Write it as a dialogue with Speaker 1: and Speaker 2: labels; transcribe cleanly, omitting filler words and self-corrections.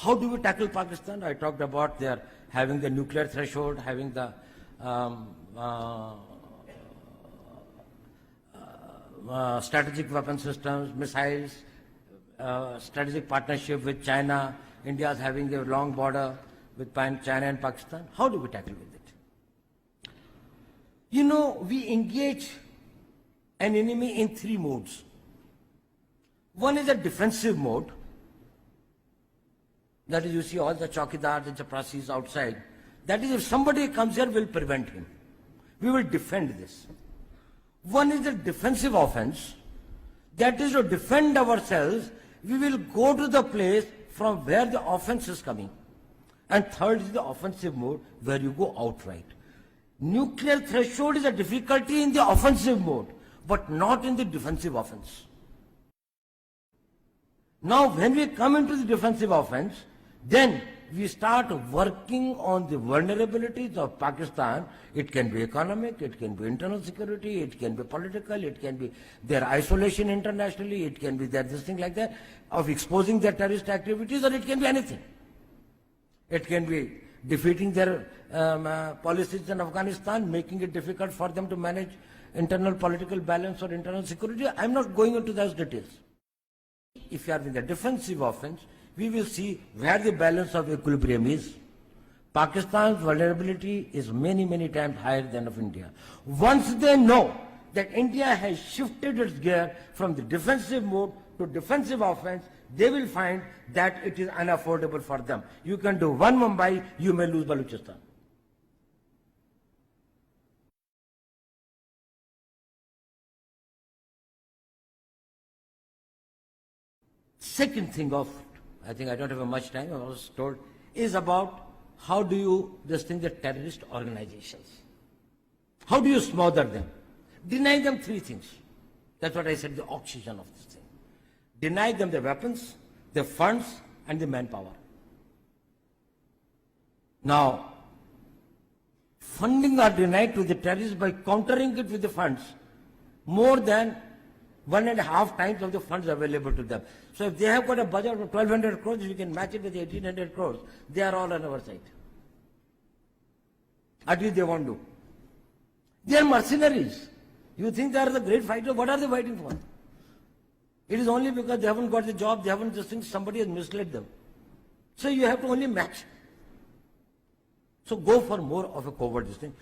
Speaker 1: How do we tackle Pakistan? I talked about their having the nuclear threshold, having the strategic weapon systems, missiles, strategic partnership with China. India is having a long border with China and Pakistan. How do we tackle with it? You know, we engage an enemy in three modes. One is a defensive mode. That is, you see all the chowkidars and chaprasis outside. That is, if somebody comes here, we'll prevent him. We will defend this. One is the defensive offense. That is to defend ourselves. We will go to the place from where the offense is coming. And third is the offensive mode, where you go outright. Nuclear threshold is a difficulty in the offensive mode, but not in the defensive offense. Now, when we come into the defensive offense, then we start working on the vulnerabilities of Pakistan. It can be economic, it can be internal security, it can be political, it can be their isolation internationally, it can be their this thing like that, of exposing their terrorist activities, or it can be anything. It can be defeating their policies in Afghanistan, making it difficult for them to manage internal political balance or internal security. I'm not going into those details. If you are in the defensive offense, we will see where the balance of equilibrium is. Pakistan's vulnerability is many, many times higher than of India. Once they know that India has shifted its gear from the defensive mode to defensive offense, they will find that it is unaffordable for them. You can do one Mumbai, you may lose Balochistan. Second thing of, I think I don't have much time, I was told, is about how do you distinguish the terrorist organizations? How do you smother them? Deny them three things. That's what I said, the oxygen of this thing. Deny them the weapons, the funds, and the manpower. Now, funding are denied to the terrorists by countering it with the funds, more than 1.5 times of the funds available to them. So if they have got a budget of 1,200 crores, we can match it with 1,800 crores. They are all on our side. At least they won't do. They are mercenaries. You think they are the great fighters? What are they fighting for? It is only because they haven't got the job, they haven't just think somebody has misled them. So you have to only match. So go for more of a covert this thing.